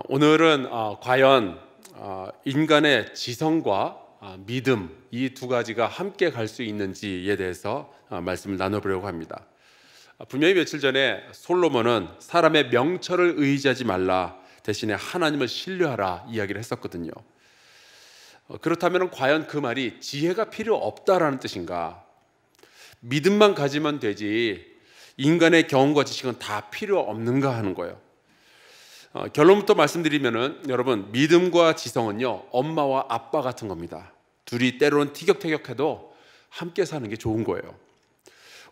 오늘은 과연 인간의 지성과 믿음 이 두 가지가 함께 갈 수 있는지에 대해서 말씀을 나눠보려고 합니다. 분명히 며칠 전에 솔로몬은 사람의 명철을 의지하지 말라, 대신에 하나님을 신뢰하라 이야기를 했었거든요. 그렇다면 과연 그 말이 지혜가 필요 없다라는 뜻인가? 믿음만 가지면 되지 인간의 경험과 지식은 다 필요 없는가 하는 거예요. 결론부터 말씀드리면은, 여러분, 믿음과 지성은요 엄마와 아빠 같은 겁니다. 둘이 때로는 티격태격해도 함께 사는 게 좋은 거예요.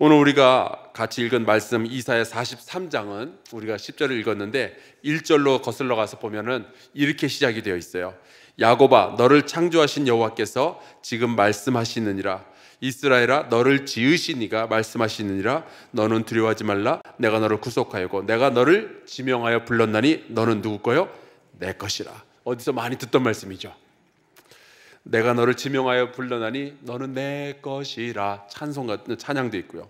오늘 우리가 같이 읽은 말씀 이사야 43장은 우리가 10절을 읽었는데 1절로 거슬러 가서 보면은 이렇게 시작이 되어 있어요. 야곱아, 너를 창조하신 여호와께서 지금 말씀하시느니라. 이스라엘아, 너를 지으신 이가 말씀하시느니라. 너는 두려워하지 말라. 내가 너를 구속하였고 내가 너를 지명하여 불렀나니 너는 누구 거요? 내 것이라. 어디서 많이 듣던 말씀이죠. 내가 너를 지명하여 불렀나니 너는 내 것이라. 찬양도 있고요.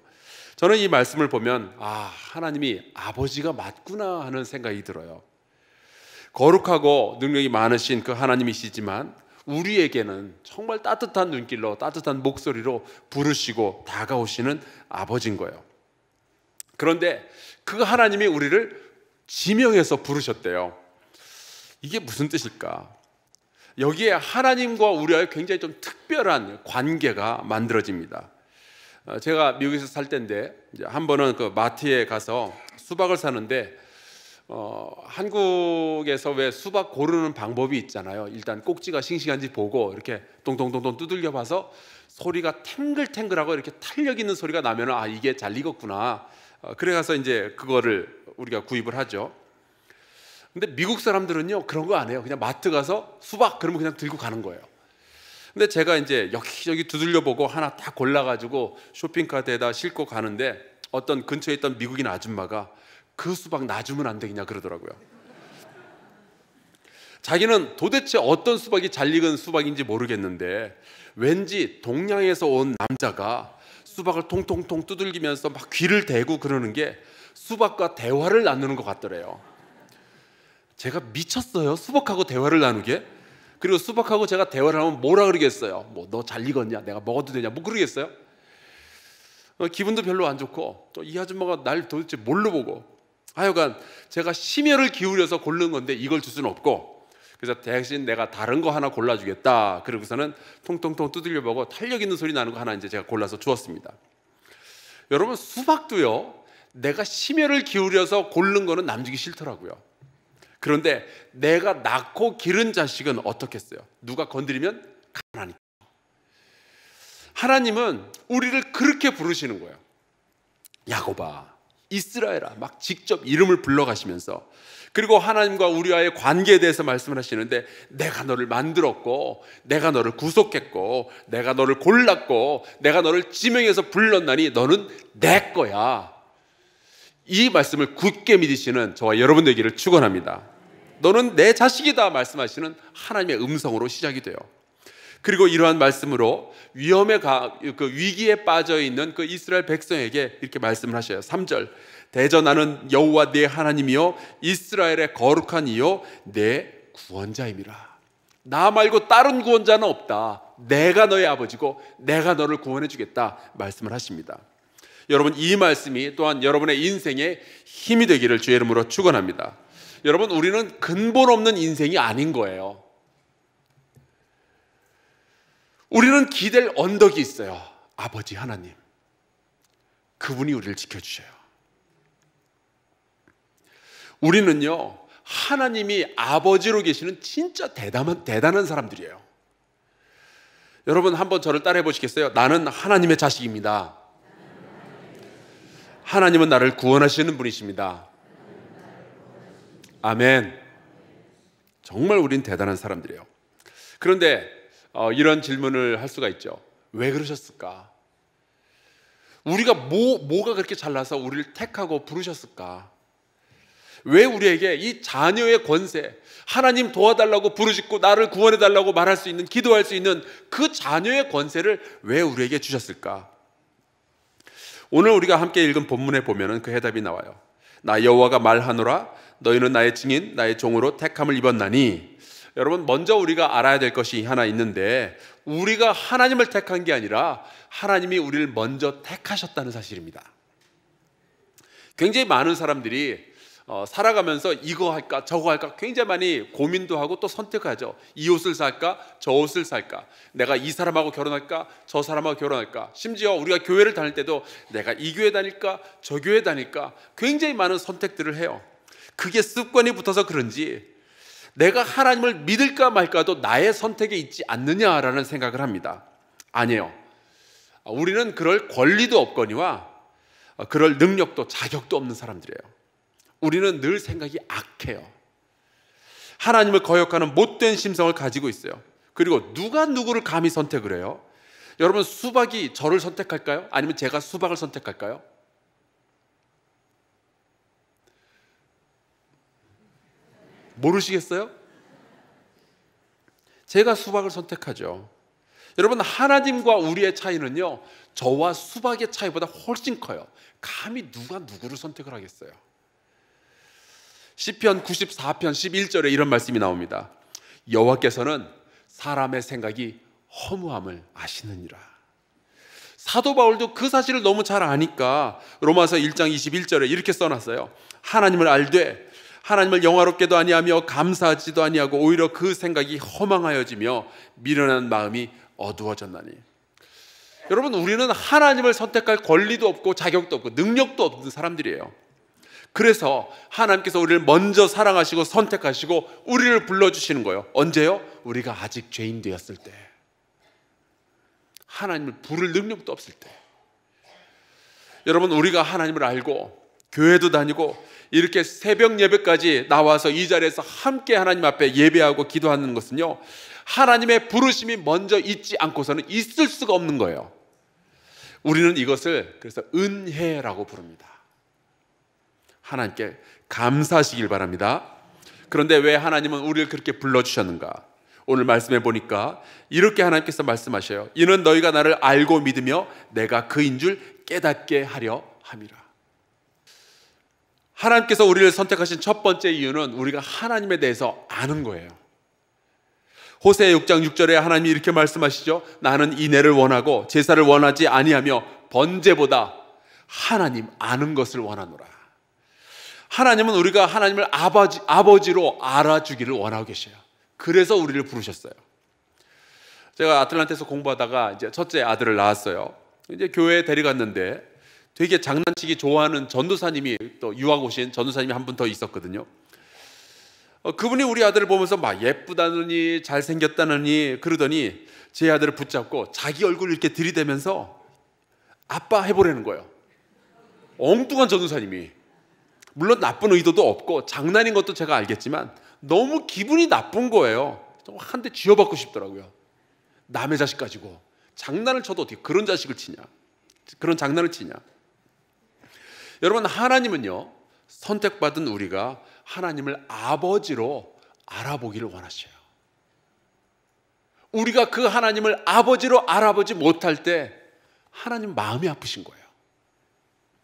저는 이 말씀을 보면 하나님이 아버지가 맞구나 하는 생각이 들어요. 거룩하고 능력이 많으신 그 하나님이시지만 우리에게는 정말 따뜻한 눈길로, 따뜻한 목소리로 부르시고 다가오시는 아버지인 거예요. 그런데 그 하나님이 우리를 지명해서 부르셨대요. 이게 무슨 뜻일까? 여기에 하나님과 우리와의 굉장히 좀 특별한 관계가 만들어집니다. 제가 미국에서 살 때인데 한 번은 그 마트에 가서 수박을 사는데 한국에서 왜 수박 고르는 방법이 있잖아요. 일단 꼭지가 싱싱한지 보고 이렇게 동동동동 두들겨 봐서 소리가 탱글탱글하고 이렇게 탄력 있는 소리가 나면 이게 잘 익었구나. 그래 가서 이제 그거를 우리가 구입을 하죠. 근데 미국 사람들은요 그런 거 안 해요. 그냥 마트 가서 수박 그러면 그냥 들고 가는 거예요. 근데 제가 이제 여기저기 두들려 보고 하나 딱 골라가지고 쇼핑카드에다 싣고 가는데 어떤 근처에 있던 미국인 아줌마가 그 수박 놔주면 안 되겠냐 그러더라고요. 자기는 도대체 어떤 수박이 잘 익은 수박인지 모르겠는데 왠지 동양에서 온 남자가 수박을 통통통 두들기면서 막 귀를 대고 그러는 게 수박과 대화를 나누는 것 같더래요. 제가 미쳤어요. 수박하고 대화를 나누게. 그리고 수박하고 제가 대화를 하면 뭐라 그러겠어요? 뭐 너 잘 익었냐? 내가 먹어도 되냐? 뭐 그러겠어요? 기분도 별로 안 좋고 또 이 아줌마가 날 도대체 뭘로 보고. 하여간 제가 심혈을 기울여서 고른 건데 이걸 줄 수는 없고, 그래서 대신 내가 다른 거 하나 골라주겠다. 그러고서는 통통통 두들려보고 탄력 있는 소리 나는 거 하나 이제 제가 골라서 주었습니다. 여러분, 수박도요 내가 심혈을 기울여서 고른 거는 남주기 싫더라고요. 그런데 내가 낳고 기른 자식은 어떻겠어요? 누가 건드리면 가난하니까. 하나님은 우리를 그렇게 부르시는 거예요. 야곱아, 이스라엘아, 막 직접 이름을 불러가시면서, 그리고 하나님과 우리와의 관계에 대해서 말씀을 하시는데 내가 너를 만들었고 내가 너를 구속했고 내가 너를 골랐고 내가 너를 지명해서 불렀나니 너는 내 거야. 이 말씀을 굳게 믿으시는 저와 여러분 되기를 축원합니다. 너는 내 자식이다 말씀하시는 하나님의 음성으로 시작이 돼요. 그리고 이러한 말씀으로 그 위기에 빠져 있는 그 이스라엘 백성에게 이렇게 말씀을 하셔요. 3절, 대저 나는 여호와 네 하나님이요 이스라엘의 거룩한 이요 내 구원자임이라. 나 말고 다른 구원자는 없다. 내가 너의 아버지고 내가 너를 구원해 주겠다 말씀을 하십니다. 여러분, 이 말씀이 또한 여러분의 인생에 힘이 되기를 주의 이름으로 축원합니다. 여러분, 우리는 근본 없는 인생이 아닌 거예요. 우리는 기댈 언덕이 있어요. 아버지 하나님, 그분이 우리를 지켜주셔요. 우리는요 하나님이 아버지로 계시는 진짜 대단한 사람들이에요. 여러분, 한번 저를 따라해 보시겠어요? 나는 하나님의 자식입니다. 하나님은 나를 구원하시는 분이십니다. 아멘. 정말 우린 대단한 사람들이에요. 그런데 이런 질문을 할 수가 있죠. 왜 그러셨을까? 우리가 뭐가 그렇게 잘나서 우리를 택하고 부르셨을까? 왜 우리에게 이 자녀의 권세, 하나님 도와달라고 부르짖고 나를 구원해달라고 말할 수 있는, 기도할 수 있는 그 자녀의 권세를 왜 우리에게 주셨을까? 오늘 우리가 함께 읽은 본문에 보면은 그 해답이 나와요. 나 여호와가 말하노라 너희는 나의 증인 나의 종으로 택함을 입었나니. 여러분, 먼저 우리가 알아야 될 것이 하나 있는데, 우리가 하나님을 택한 게 아니라 하나님이 우리를 먼저 택하셨다는 사실입니다. 굉장히 많은 사람들이 살아가면서 이거 할까 저거 할까 굉장히 많이 고민도 하고 또 선택하죠. 이 옷을 살까 저 옷을 살까, 내가 이 사람하고 결혼할까 저 사람하고 결혼할까, 심지어 우리가 교회를 다닐 때도 내가 이 교회 다닐까 저 교회 다닐까 굉장히 많은 선택들을 해요. 그게 습관이 붙어서 그런지 내가 하나님을 믿을까 말까도 나의 선택에 있지 않느냐라는 생각을 합니다. 아니에요. 우리는 그럴 권리도 없거니와 그럴 능력도 자격도 없는 사람들이에요. 우리는 늘 생각이 악해요. 하나님을 거역하는 못된 심성을 가지고 있어요. 그리고 누가 누구를 감히 선택을 해요? 여러분, 수박이 저를 선택할까요? 아니면 제가 수박을 선택할까요? 모르시겠어요? 제가 수박을 선택하죠. 여러분, 하나님과 우리의 차이는요, 저와 수박의 차이보다 훨씬 커요. 감히 누가 누구를 선택을 하겠어요? 시편 94편 11절에 이런 말씀이 나옵니다. 여호와께서는 사람의 생각이 허무함을 아시느니라. 사도 바울도 그 사실을 너무 잘 아니까 로마서 1장 21절에 이렇게 써놨어요. 하나님을 알되 하나님을 영화롭게도 아니하며 감사하지도 아니하고 오히려 그 생각이 허망하여지며 미련한 마음이 어두워졌나니. 여러분, 우리는 하나님을 선택할 권리도 없고 자격도 없고 능력도 없는 사람들이에요. 그래서 하나님께서 우리를 먼저 사랑하시고 선택하시고 우리를 불러주시는 거예요. 언제요? 우리가 아직 죄인 되었을 때, 하나님을 부를 능력도 없을 때. 여러분, 우리가 하나님을 알고 교회도 다니고 이렇게 새벽 예배까지 나와서 이 자리에서 함께 하나님 앞에 예배하고 기도하는 것은요, 하나님의 부르심이 먼저 있지 않고서는 있을 수가 없는 거예요. 우리는 이것을 그래서 은혜라고 부릅니다. 하나님께 감사하시길 바랍니다. 그런데 왜 하나님은 우리를 그렇게 불러주셨는가? 오늘 말씀해 보니까 이렇게 하나님께서 말씀하셔요. 이는 너희가 나를 알고 믿으며 내가 그인 줄 깨닫게 하려 함이라. 하나님께서 우리를 선택하신 첫 번째 이유는 우리가 하나님에 대해서 아는 거예요. 호세아 6장 6절에 하나님이 이렇게 말씀하시죠. 나는 인애를 원하고 제사를 원하지 아니하며 번제보다 하나님 아는 것을 원하노라. 하나님은 우리가 하나님을 아버지로 알아주기를 원하고 계셔요. 그래서 우리를 부르셨어요. 제가 아틀란타에서 공부하다가 이제 첫째 아들을 낳았어요. 이제 교회에 데려갔는데 되게 장난치기 좋아하는 전도사님이, 또 유학 오신 전도사님이 한 분 더 있었거든요. 그분이 우리 아들을 보면서 막 예쁘다느니 잘생겼다느니 그러더니 제 아들을 붙잡고 자기 얼굴을 이렇게 들이대면서 아빠 해보라는 거예요. 엉뚱한 전도사님이. 물론 나쁜 의도도 없고 장난인 것도 제가 알겠지만 너무 기분이 나쁜 거예요. 한 대 쥐어받고 싶더라고요. 남의 자식 가지고 장난을 쳐도 어떻게 그런 자식을 치냐, 그런 장난을 치냐. 여러분, 하나님은요, 선택받은 우리가 하나님을 아버지로 알아보기를 원하셔요. 우리가 그 하나님을 아버지로 알아보지 못할 때 하나님 마음이 아프신 거예요.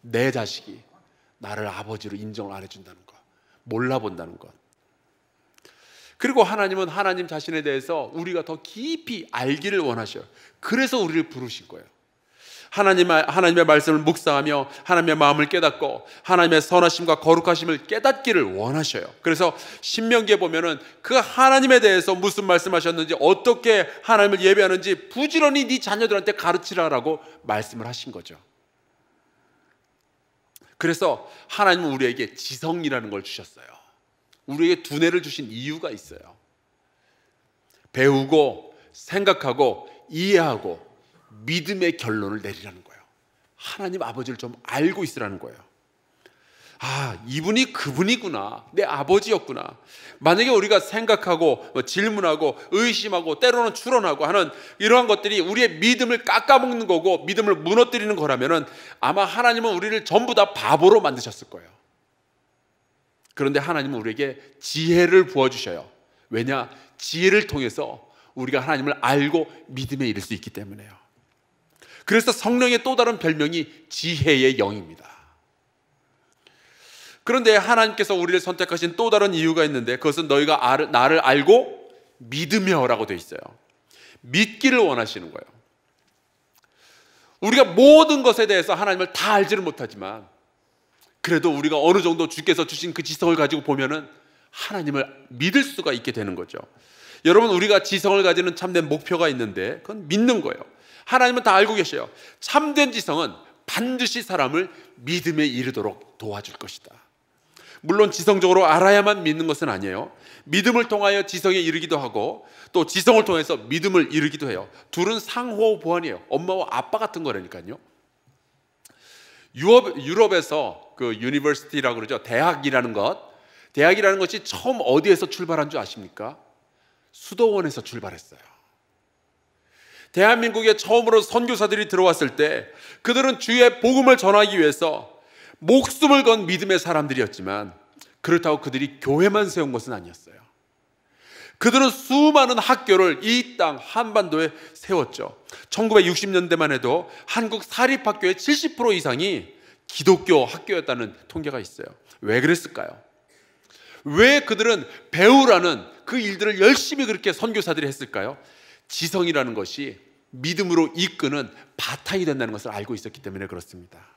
내 자식이 나를 아버지로 인정을 안 해준다는 것, 몰라본다는 것. 그리고 하나님은 하나님 자신에 대해서 우리가 더 깊이 알기를 원하셔요. 그래서 우리를 부르신 거예요. 하나님의 말씀을 묵상하며 하나님의 마음을 깨닫고 하나님의 선하심과 거룩하심을 깨닫기를 원하셔요. 그래서 신명기에 보면은 그 하나님에 대해서 무슨 말씀하셨는지, 어떻게 하나님을 예배하는지 부지런히 네 자녀들한테 가르치라라고 말씀을 하신 거죠. 그래서 하나님은 우리에게 지성이라는 걸 주셨어요. 우리에게 두뇌를 주신 이유가 있어요. 배우고 생각하고 이해하고 믿음의 결론을 내리라는 거예요. 하나님 아버지를 좀 알고 있으라는 거예요. 아, 이분이 그분이구나, 내 아버지였구나. 만약에 우리가 생각하고 질문하고 의심하고 때로는 추론하고 하는 이러한 것들이 우리의 믿음을 깎아먹는 거고 믿음을 무너뜨리는 거라면 아마 하나님은 우리를 전부 다 바보로 만드셨을 거예요. 그런데 하나님은 우리에게 지혜를 부어주셔요. 왜냐? 지혜를 통해서 우리가 하나님을 알고 믿음에 이를 수 있기 때문에요. 그래서 성령의 또 다른 별명이 지혜의 영입니다. 그런데 하나님께서 우리를 선택하신 또 다른 이유가 있는데, 그것은 너희가 나를 알고 믿으며라고 되어 있어요. 믿기를 원하시는 거예요. 우리가 모든 것에 대해서 하나님을 다 알지는 못하지만, 그래도 우리가 어느 정도 주께서 주신 그 지성을 가지고 보면은 하나님을 믿을 수가 있게 되는 거죠. 여러분, 우리가 지성을 가지는 참된 목표가 있는데 그건 믿는 거예요. 하나님은 다 알고 계셔요. 참된 지성은 반드시 사람을 믿음에 이르도록 도와줄 것이다. 물론 지성적으로 알아야만 믿는 것은 아니에요. 믿음을 통하여 지성에 이르기도 하고, 또 지성을 통해서 믿음을 이루기도 해요. 둘은 상호 보완이에요. 엄마와 아빠 같은 거라니까요. 유럽에서 그 유니버시티라고 그러죠. 대학이라는 것이 처음 어디에서 출발한 줄 아십니까? 수도원에서 출발했어요. 대한민국에 처음으로 선교사들이 들어왔을 때 그들은 주의 복음을 전하기 위해서 목숨을 건 믿음의 사람들이었지만, 그렇다고 그들이 교회만 세운 것은 아니었어요. 그들은 수많은 학교를 이 땅 한반도에 세웠죠. 1960년대만 해도 한국 사립학교의 70% 이상이 기독교 학교였다는 통계가 있어요. 왜 그랬을까요? 왜 그들은 배우라는 그 일들을 열심히 그렇게 선교사들이 했을까요? 지성이라는 것이 믿음으로 이끄는 바탕이 된다는 것을 알고 있었기 때문에 그렇습니다.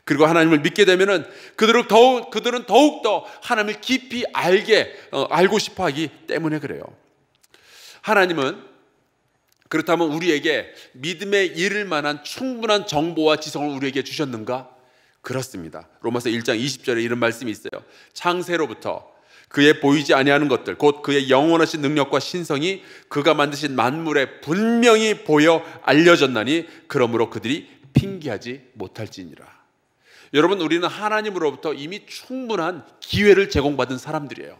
그리고 하나님을 믿게 되면은 그들은 더욱더 하나님을 깊이 알고 싶어 하기 때문에 그래요. 하나님은 그렇다면 우리에게 믿음에 이를 만한 충분한 정보와 지성을 우리에게 주셨는가? 그렇습니다. 로마서 1장 20절에 이런 말씀이 있어요. 창세로부터 그의 보이지 아니하는 것들, 곧 그의 영원하신 능력과 신성이 그가 만드신 만물에 분명히 보여 알려졌나니 그러므로 그들이 핑계하지 못할지니라. 여러분, 우리는 하나님으로부터 이미 충분한 기회를 제공받은 사람들이에요.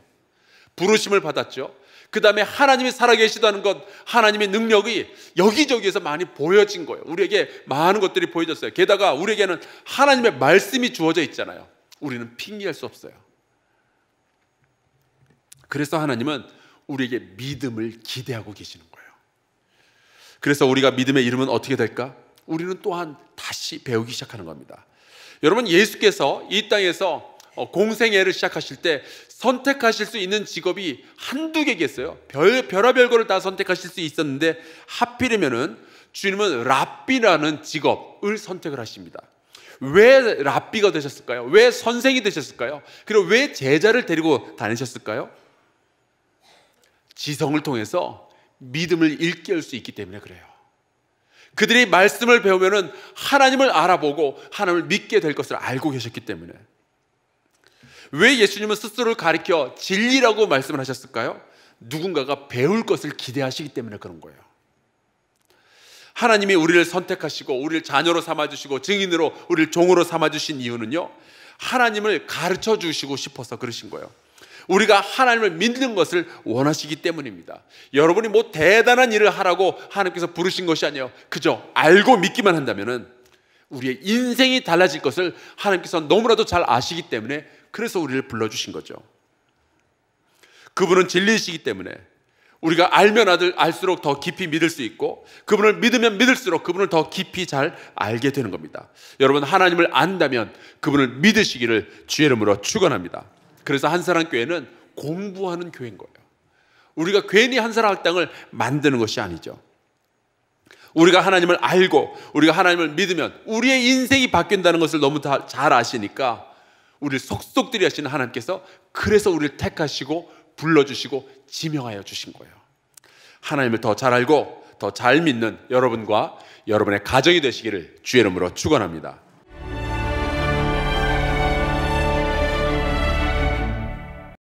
부르심을 받았죠. 그 다음에 하나님이 살아계시다는 것, 하나님의 능력이 여기저기에서 많이 보여진 거예요. 우리에게 많은 것들이 보여졌어요. 게다가 우리에게는 하나님의 말씀이 주어져 있잖아요. 우리는 핑계할 수 없어요. 그래서 하나님은 우리에게 믿음을 기대하고 계시는 거예요. 그래서 우리가 믿음에 이르면 어떻게 될까? 우리는 또한 다시 배우기 시작하는 겁니다. 여러분, 예수께서 이 땅에서 공생애를 시작하실 때 선택하실 수 있는 직업이 한두 개겠어요. 별의별 거를 다 선택하실 수 있었는데 하필이면은 주님은 랍비라는 직업을 선택을 하십니다. 왜 랍비가 되셨을까요? 왜 선생이 되셨을까요? 그리고 왜 제자를 데리고 다니셨을까요? 지성을 통해서 믿음을 일깨울 수 있기 때문에 그래요. 그들이 말씀을 배우면은 하나님을 알아보고 하나님을 믿게 될 것을 알고 계셨기 때문에. 왜 예수님은 스스로를 가리켜 진리라고 말씀을 하셨을까요? 누군가가 배울 것을 기대하시기 때문에 그런 거예요. 하나님이 우리를 선택하시고 우리를 자녀로 삼아주시고 증인으로 우리를 종으로 삼아주신 이유는요, 하나님을 가르쳐 주시고 싶어서 그러신 거예요. 우리가 하나님을 믿는 것을 원하시기 때문입니다. 여러분이 뭐 대단한 일을 하라고 하나님께서 부르신 것이 아니에요. 그저 알고 믿기만 한다면은 우리의 인생이 달라질 것을 하나님께서 너무나도 잘 아시기 때문에 그래서 우리를 불러주신 거죠. 그분은 진리이시기 때문에 우리가 알면 알수록 더 깊이 믿을 수 있고, 그분을 믿으면 믿을수록 그분을 더 깊이 잘 알게 되는 겁니다. 여러분, 하나님을 안다면 그분을 믿으시기를 주의 이름으로 축원합니다. 그래서 한사랑교회는 공부하는 교회인 거예요. 우리가 괜히 한사랑학당을 만드는 것이 아니죠. 우리가 하나님을 알고 우리가 하나님을 믿으면 우리의 인생이 바뀐다는 것을 너무 잘 아시니까 우리를 속속들이 하시는 하나님께서 그래서 우리를 택하시고 불러주시고 지명하여 주신 거예요. 하나님을 더 잘 알고 더 잘 믿는 여러분과 여러분의 가정이 되시기를 주의 이름으로 축원합니다.